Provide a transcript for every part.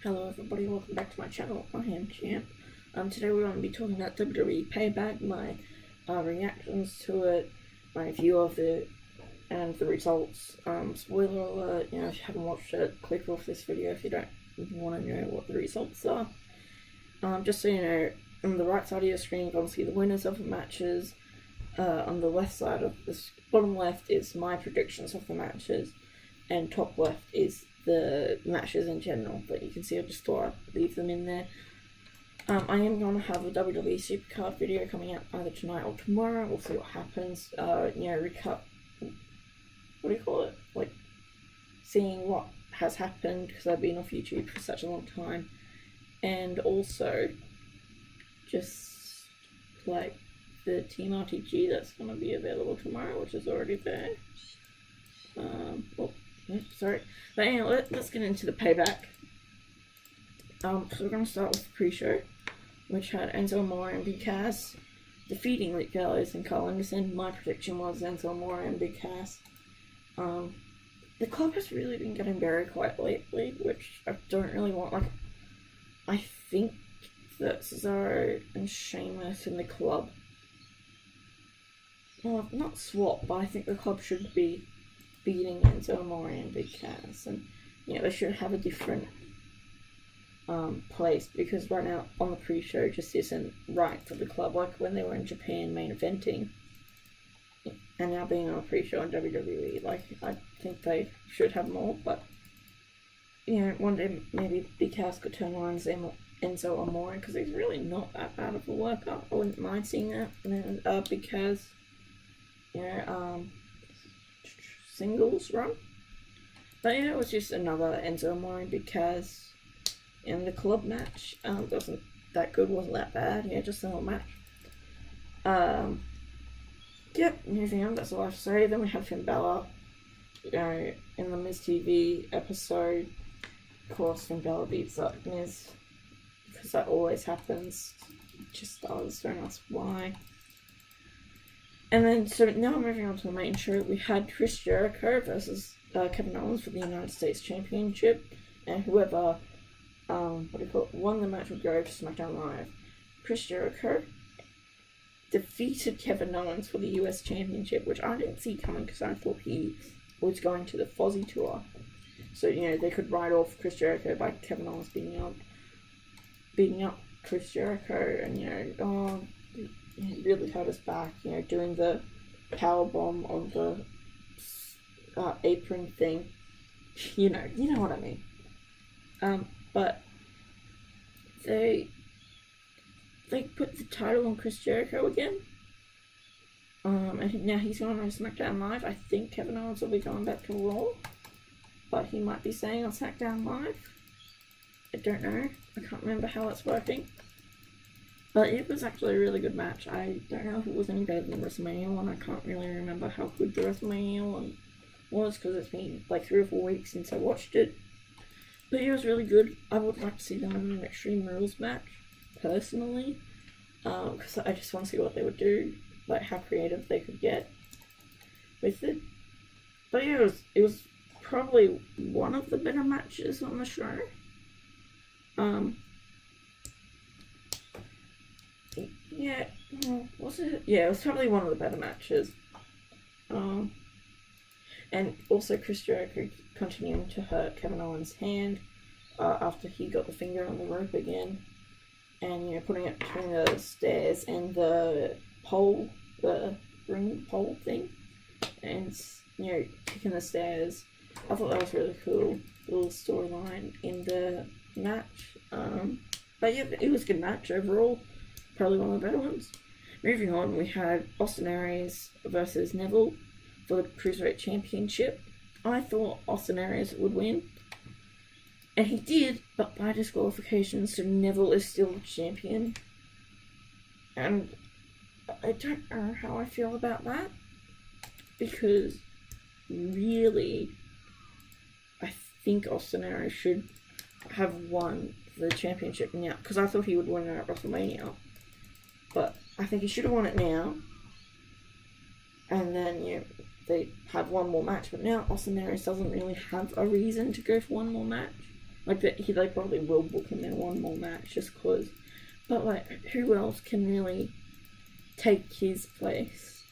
Hello everybody, welcome back to my channel. I am Champ. Today we're going to be talking about WWE Payback, my reactions to it, my view of it, and the results. Spoiler alert, if you haven't watched it, click off this video if you don't want to know what the results are. Just so you know, on the right side of your screen you're going to see the winners of the matches. On the left side of the bottom left is my predictions of the matches, and top left is the matches in general. But you can see I just thought I'd leave them in there. I am going to have a WWE Supercard video coming out either tonight or tomorrow. We'll see what happens. Recap. What do you call it? Like, seeing what has happened, because I've been off YouTube for such a long time. And also, just like the Team RTG that's going to be available tomorrow, which is already there. Sorry. But anyway, let's get into the payback. So we're going to start with the pre-show, which had Enzo Amore and Big Cass defeating Luke Gallows and Carl Anderson. My prediction was Enzo Amore and Big Cass. The club has really been getting very quiet lately, which I don't really want. Like, I think that Cesaro and Sheamus in the club, well, not swap, but I think the club should be beating Enzo Amore and Big Cass, and they should have a different place, because right now on the pre-show just isn't right for the club, like when they were in Japan main eventing, and now being on a pre-show on WWE. Like, I think they should have more, but one day maybe Big Cass could turn on Enzo Amore, because he's really not that bad of a worker. I wouldn't mind seeing that. And then Big Cass, singles run. But it was just another Enzo Amore and Big Cass in the club match. Wasn't that good, wasn't that bad. Just a little match. Yep, moving on, that's all I have to say. Then we had Finn Balor, in the Miz TV episode. Of course, Finn Balor beats up Miz, because that always happens. It just does, don't ask why. And then, so now moving on to the main show, we had Chris Jericho versus Kevin Owens for the United States Championship, and whoever won the match would go to SmackDown Live. Chris Jericho defeated Kevin Owens for the US Championship, which I didn't see coming, because I thought he was going to the Fozzy Tour. So, they could write off Chris Jericho by Kevin Owens beating up Chris Jericho, and, he really hurt his back, doing the power bomb on the apron thing. You know what I mean. But they put the title on Chris Jericho again. And now he's going on SmackDown Live. I think Kevin Owens will be going back to Raw, but he might be staying on SmackDown Live. I don't know. I can't remember how it's working. But it was actually a really good match. I don't know if it was any better than WrestleMania 1. I can't really remember how good the WrestleMania 1 was, because it's been like 3 or 4 weeks since I watched it. But it was really good. I would like to see them in an Extreme Rules match, personally, because I just want to see what they would do, like how creative they could get with it. But it was probably one of the better matches on the show. Was it? Yeah, it was probably one of the better matches. And also Chris Jericho continuing to hurt Kevin Owens' hand after he got the finger on the rope again, and putting it between the stairs and the pole, the ring pole thing, and kicking the stairs. I thought that was really cool, little storyline in the match. But yeah, it was a good match overall. Probably one of the better ones. Moving on, we had Austin Aries versus Neville for the Cruiserweight Championship. I thought Austin Aries would win, and he did, but by disqualification, so Neville is still the champion. And I don't know how I feel about that, because really, I think Austin Aries should have won the championship now, because I thought he would win it at WrestleMania. But I think he should have won it now, and then they have one more match. But now Austin Aries doesn't really have a reason to go for one more match. Like, that they probably will book him in one more match just cause. But, like, who else can really take his place?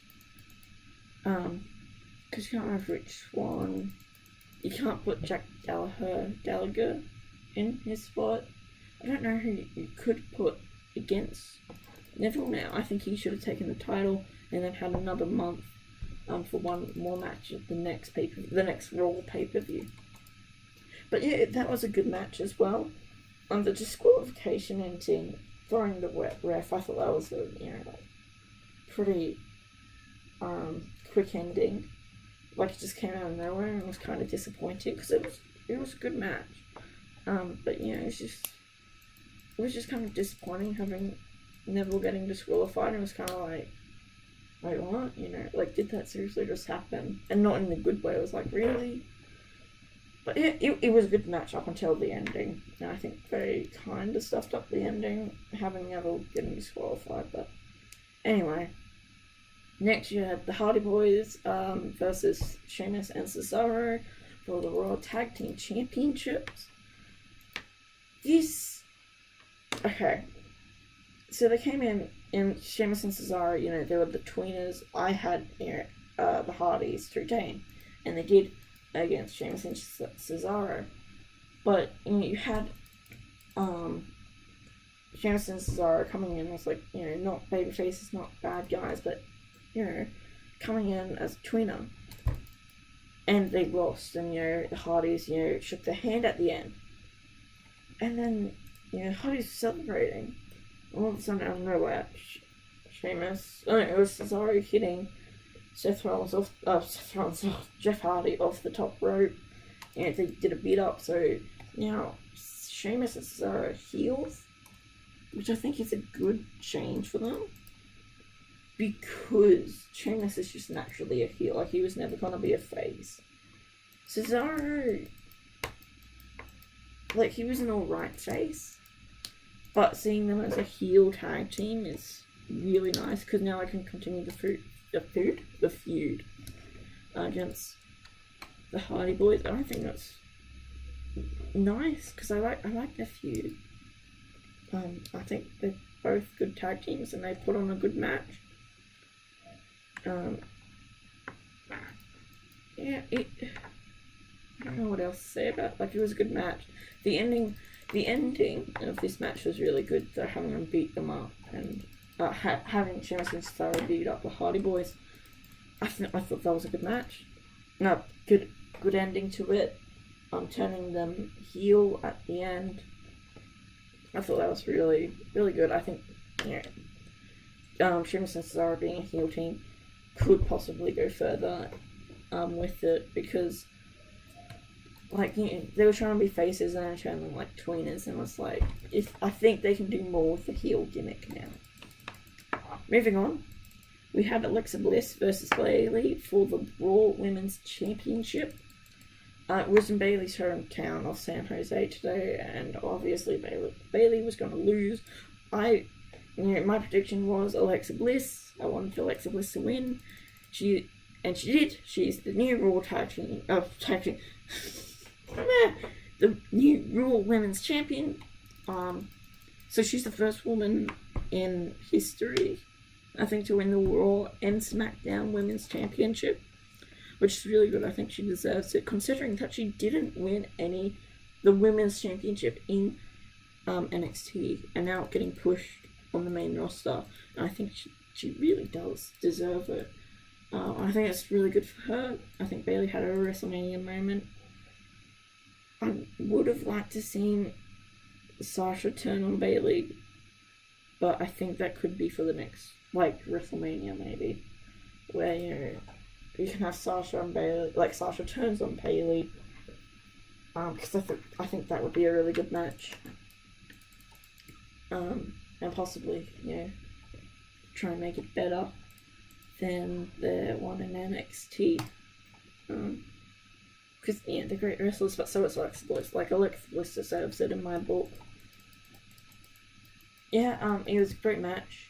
Because you can't have Rich Swann. You can't put Jack Gallagher in his spot. I don't know who you could put against Neville now. I think he should have taken the title and then had another month for one more match at the next Raw pay-per-view. But yeah, that was a good match as well. The disqualification ending, throwing the wet ref, I thought that was a pretty quick ending. Like, it just came out of nowhere and was kind of disappointing because it was a good match. But yeah, it was just kind of disappointing having Neville getting disqualified. It was kind of like what? Like, did that seriously just happen? And not in a good way. It was like, really? But yeah, it was a good match up until the ending. And I think they kind of stuffed up the ending, having Neville getting disqualified. But anyway, next you had the Hardy Boys versus Sheamus and Cesaro for the Raw Tag Team Championships. Okay. So they came in, and Sheamus and Cesaro, they were the tweeners. I had, the Hardys to retain, and they did against Sheamus and Cesaro. But, you had, Sheamus and Cesaro coming in as, like, not baby faces, not bad guys, but, coming in as a tweener. And they lost, and, the Hardys, shook their hand at the end. And then, Hardys celebrating. All of a sudden, out of nowhere, it was Cesaro hitting Jeff Hardy off the top rope. And they did a beat up, so now Sheamus and Cesaro are heels, which I think is a good change for them. Because Sheamus is just naturally a heel, like, he was never gonna be a face. Cesaro, like, he was an alright face. But seeing them as a heel tag team is really nice, because now I can continue the feud against the Hardy Boys. And I think that's nice, because I like their feud. I think they're both good tag teams, and they put on a good match. I don't know what else to say about it. Like, it was a good match. The ending of this match was really good. They're having them beat them up, and having Sheamus and Cesaro beat up the Hardy Boys. I thought that was a good match. No, good ending to it. Turning them heel at the end. I thought that was really, really good. I think, Sheamus and Cesaro being a heel team could possibly go further with it, because, like, they were trying to be faces and then showing them like tweeners, and it was like, I think they can do more with the heel gimmick now. Moving on, we had Alexa Bliss versus Bayley for the Raw Women's Championship. It was in Bayley's hometown of San Jose today, and obviously Bayley was going to lose. My prediction was Alexa Bliss. I wanted Alexa Bliss to win. She did. She's the new Raw the new Raw Women's Champion. So she's the first woman in history, I think, to win the Raw and SmackDown Women's Championship, which is really good. I think she deserves it, considering that she didn't win the Women's Championship in NXT, and now getting pushed on the main roster. And I think she really does deserve it. I think it's really good for her. I think Bayley had a WrestleMania moment. I would have liked to see Sasha turn on Bayley, but I think that could be for the next, like, WrestleMania maybe, where you can have Sasha and Bayley, like, Sasha turns on Bayley, because I think that would be a really good match, and possibly try and make it better than the one in NXT. Because, they're great wrestlers, but so is Alexa Bliss. Like, Alexa Bliss deserves it in my book. Yeah, it was a great match.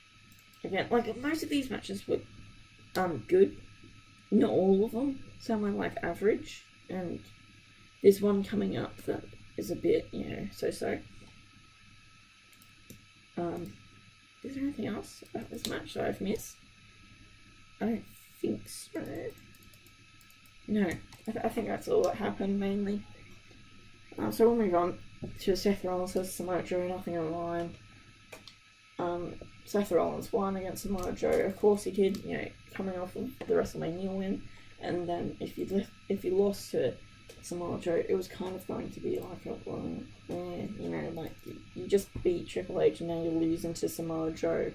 Again, like, most of these matches were good. Not all of them. Some were, like, average. And there's one coming up that is a bit, so-so. Is there anything else about this match that I've missed? I don't think so. No, I think that's all that happened mainly. So we'll move on to Seth Rollins versus Samoa Joe, nothing on the line. Seth Rollins won against Samoa Joe. Of course he did, coming off of the WrestleMania win. And then if you lost to Samoa Joe, it was kind of going to be like you just beat Triple H and now you're losing to Samoa Joe.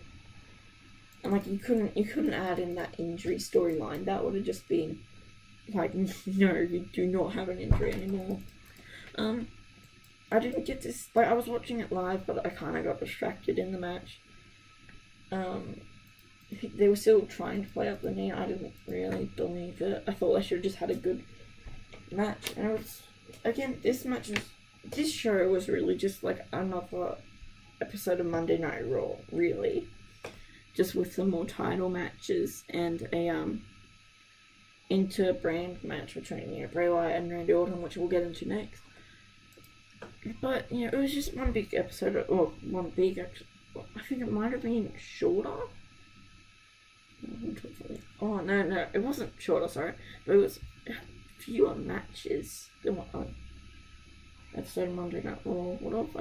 And you couldn't add in that injury storyline. That would have just been like, no, you do not have an injury anymore. I didn't get this, I was watching it live, but I kind of got distracted in the match. They were still trying to play up the knee. I didn't really believe it. I thought they should have just had a good match. And it was, again, this show was really just like another episode of Monday Night Raw, really. Just with some more title matches and a inter-brand match between Bray Wyatt and Randy Orton, which we'll get into next. But it was just one big episode, I think it might have been shorter. Oh no, it wasn't shorter, sorry, but it was fewer matches than what episode of Monday Night Raw would have,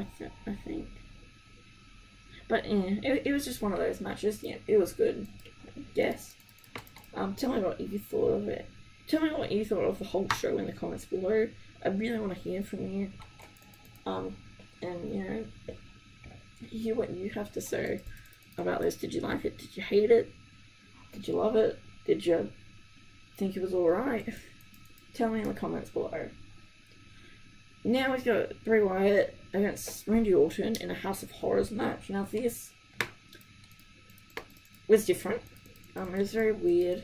I think. But it was just one of those matches. It was good, I guess. Tell me what you thought of it. Tell me what you thought of the whole show in the comments below. I really want to hear from you. And hear what you have to say about this. Did you like it? Did you hate it? Did you love it? Did you think it was alright? Tell me in the comments below. Now we've got Bray Wyatt against Randy Orton in a House of Horrors match. Now this was different. It was very weird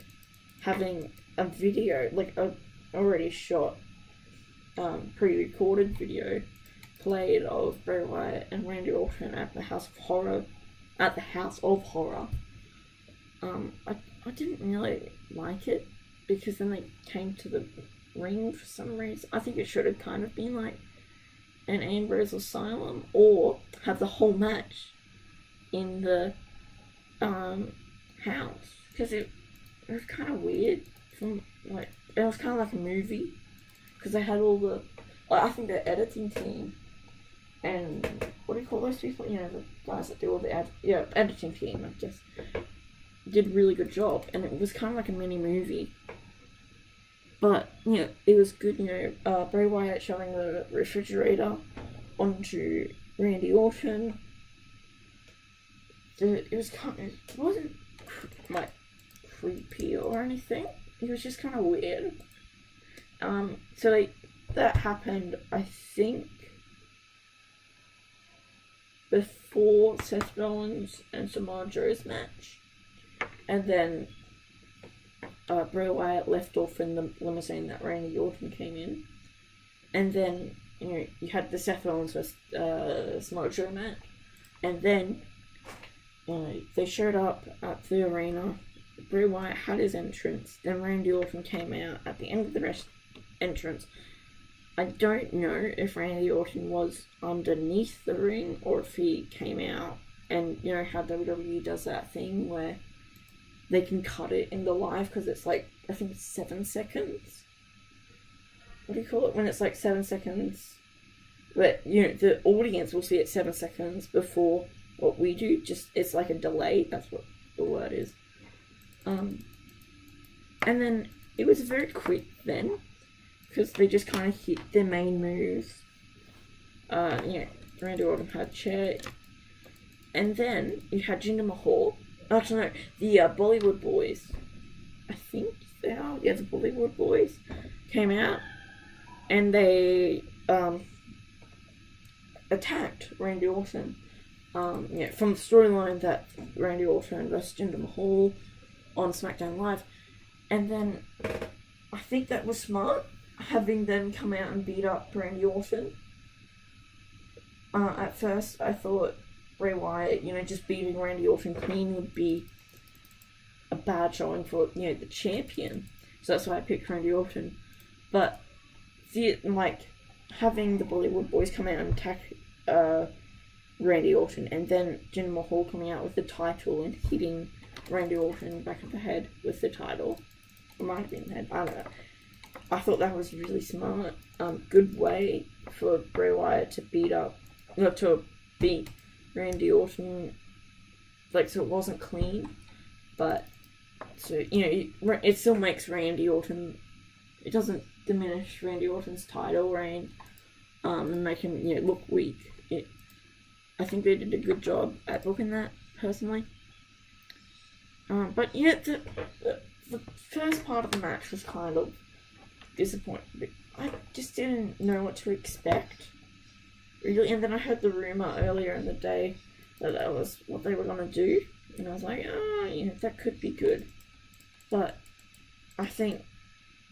having a video, a already shot, pre-recorded video played of Bray Wyatt and Randy Orton at the House of Horror. I didn't really like it because then they came to the ring for some reason. I think it should have kind of been like an Ambrose Asylum, or have the whole match in the house, because it was kind of weird. It was kind of like a movie because they had all the, I think the editing team and what do you call those people? The guys that do all the editing team, I guess, did a really good job, and it was kind of like a mini movie. But it was good. Bray Wyatt shoving the refrigerator onto Randy Orton. It wasn't like creepy or anything. It was just kind of weird. So that happened, I think, before Seth Rollins and Samoa Joe's match. And then Bray Wyatt left off in the limousine that Randy Orton came in. And then, you had the Seth Rollins vs. Samoa Joe match. And then, they showed up at the arena. Bray Wyatt had his entrance. Then Randy Orton came out at the end of the entrance. I don't know if Randy Orton was underneath the ring or if he came out. And how WWE does that thing where they can cut it in the live because it's I think it's 7 seconds. What do you call it? When it's 7 seconds. But, the audience will see it 7 seconds before what we do. Just, it's like a delay. That's what the word is. And then it was very quick then, because they just kind of hit their main moves. Randy Orton had chair. And then you had Jinder Mahal. Actually, no, the Bollywood Boys. I think they are. Yeah, the Bollywood Boys came out and they attacked Randy Orton. From the storyline that Randy Orton versus Jinder Mahal on SmackDown Live. And then I think that was smart, having them come out and beat up Randy Orton. At first, I thought Bray Wyatt, just beating Randy Orton clean would be a bad showing for, the champion. So that's why I picked Randy Orton. But, having the Bollywood boys come out and attack Randy Orton, and then Jinder Mahal coming out with the title and hitting Randy Orton in the back of the head with the title. It might have been the head, I don't know. I thought that was really smart. Good way for Bray Wyatt to beat Randy Orton, like, so it wasn't clean, but so, you know, it still makes Randy Orton, it doesn't diminish Randy Orton's title reign, and make him, you know, look weak. I think they did a good job at booking that, personally. But yeah, the first part of the match was kind of disappointing. I just didn't know what to expect, really. And then I heard the rumor earlier in the day that was what they were gonna do, and I was like, yeah, that could be good. But I think,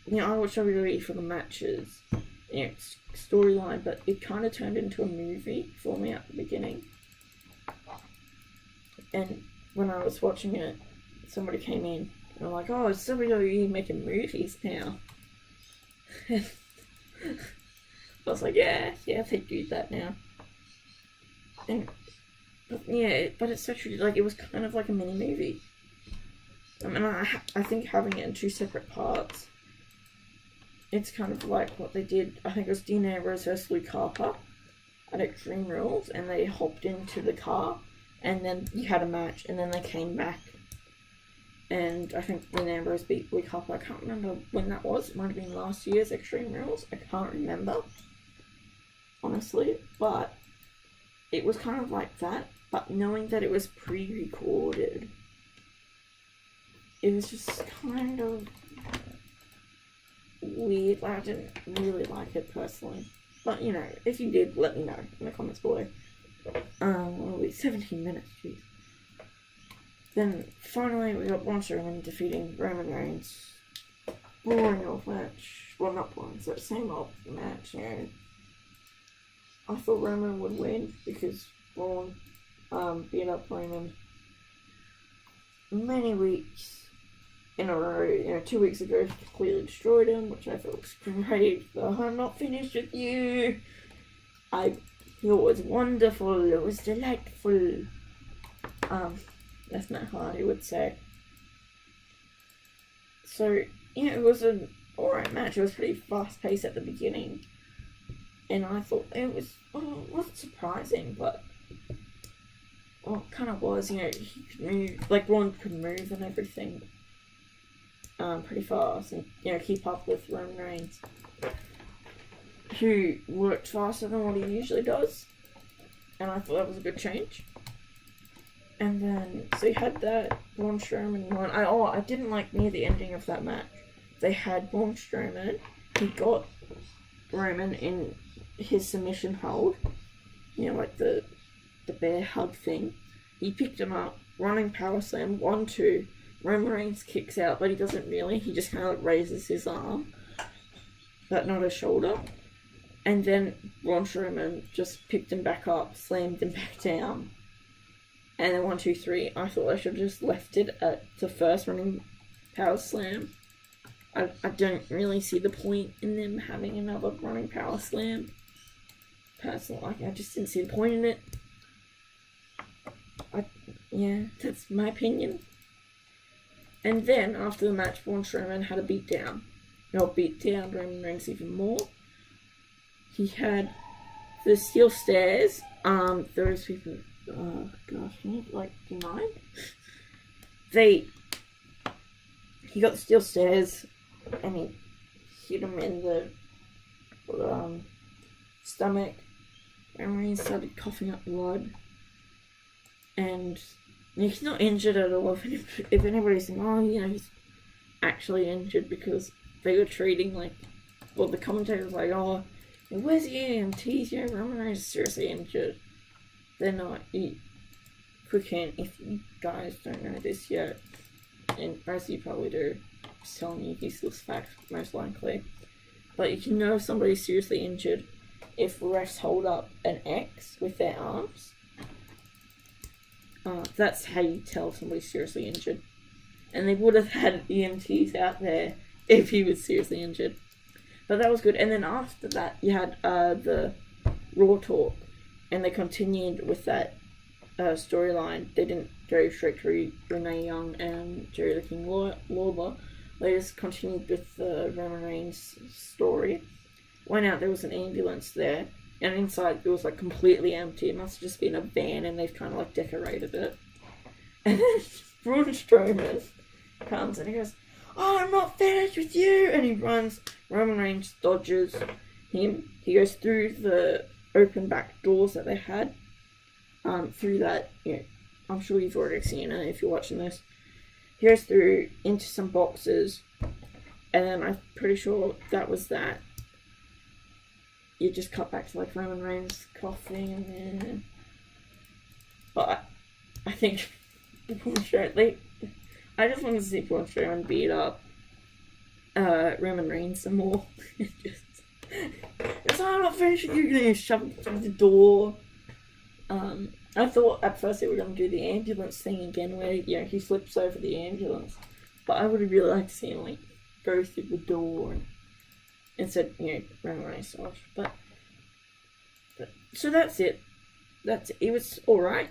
you know, I watch WWE for the matches, you know, storyline, but it kind of turned into a movie for me at the beginning. And when I was watching it, somebody came in and I'm like, oh, is WWE making movies now? I was like, yeah, they do that now. And but it's actually, like, it was kind of like a mini movie. I mean, I think having it in two separate parts, it's kind of like what they did. I think it was Dean Ambrose versus Luke Harper at Extreme Rules, and they hopped into the car, and then you had a match, and then they came back. And I think Dean Ambrose beat Luke Harper. I can't remember when that was. It might have been last year's Extreme Rules. I can't remember, honestly. But it was kind of like that. But knowing that it was pre-recorded, it was just kind of weird. Like, I didn't really like it personally. But, you know, if you did, let me know in the comments below. Well, it's 17 minutes, jeez. Then, finally, we got Braun Strowman defeating Roman Reigns. Boring old match. Well, not boring, so same old match, you know. I thought Roman would win because Braun beat up Roman many weeks in a row. You know, 2 weeks ago, he completely destroyed him, which I thought was great. I'm not finished with you. It was wonderful. It was delightful. That's Matt Hardy would say. So, yeah, it was an alright match. It was pretty fast paced at the beginning. And I thought it wasn't surprising, but, well, it kind of was. You know, he could move, like, Braun could move and everything pretty fast, and, you know, keep up with Roman Reigns, who worked faster than what he usually does. And I thought that was a good change. And then, so you had that, Braun Strowman won. I didn't like near the ending of that match. They had Braun Strowman, he got Roman in his submission hold, you know, like the bear hug thing. He picked him up, running power slam, 1-2. Roman Reigns kicks out, but he doesn't really. He just kind of like raises his arm, but not his shoulder. And then Braun Strowman just picked him back up, slammed him back down. And then 1, 2, 3. I thought I should have just left it at the first running power slam. I don't really see the point in them having another running power slam. Personally, I just didn't see the point in it. Yeah, that's my opinion. And then, after the match, Braun Strowman had a beatdown. Beat down Roman Reigns even more. He had the steel stairs. Those people... Oh gosh, can you like deny? He got the steel stairs and he hit him in the stomach, and he started coughing up blood. And he's not injured at all. If anybody's saying, oh, you know, he's actually injured, because they were treating like, well, the commentator was like, oh, where's the EMTs? You know, Roman Reigns is seriously injured. They're not. Quick hint, if you guys don't know this yet, and most of you probably do, just telling you useless fact, most likely. But you can know if somebody's seriously injured if refs hold up an X with their arms. That's how you tell somebody's seriously injured. And they would have had EMTs out there if he was seriously injured. But that was good. And then after that, you had the Raw talk, and they continued with that storyline. They didn't go straight through Renee Young and Jerry the King Lawler. They just continued with the Roman Reigns story. Went out, there was an ambulance there, and inside it was like completely empty. It must have just been a van, and they've kind of like decorated it. And then Braun Strowman comes and he goes, "Oh, I'm not finished with you!" And he runs. Roman Reigns dodges him. He goes through the open back doors that they had. Through that, I'm sure you've already seen it if you're watching this. He goes through into some boxes, and then I'm pretty sure that was that. You just cut back to like Roman Reigns coughing, and then... But I think Braun Strowman, I just want to see Braun Strowman beat up Roman Reigns some more. It's I'm not finished with you. Then you shove him through the door. I thought at first they were going to do the ambulance thing again, where he flips over the ambulance. But I would have really liked to see him like go through the door and instead, Roman Reigns stuff. But so that's it. It was alright.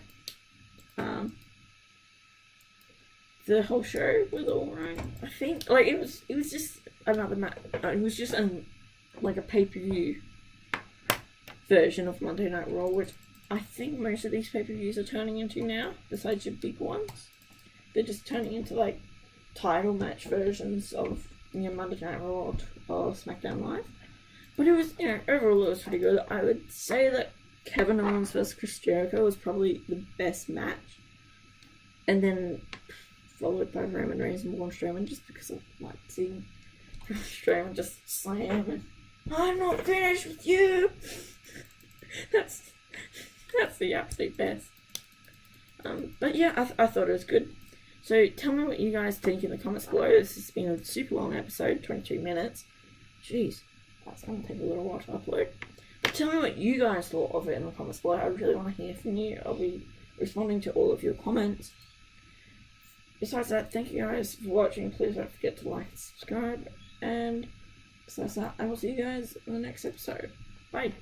The whole show was alright. I think like it was just another match. It was just like a pay-per-view version of Monday Night Raw, which I think most of these pay-per-views are turning into now, besides your big ones. They're just turning into like title match versions of Monday Night Raw or SmackDown Live. But it was, overall it was pretty good. I would say that Kevin Owens vs Chris Jericho was probably the best match. And then followed by Roman Reigns and Braun Strowman, just because I like seeing Braun Strowman just slam and I'm not finished with you. That's the absolute best. But yeah, I thought it was good. So tell me what you guys think in the comments below. This has been a super long episode, 22 minutes. Jeez, that's going to take a little while to upload. But tell me what you guys thought of it in the comments below. I really want to hear from you. I'll be responding to all of your comments. Besides that, thank you guys for watching. Please don't forget to like and subscribe. And besides that, I will see you guys in the next episode. Bye.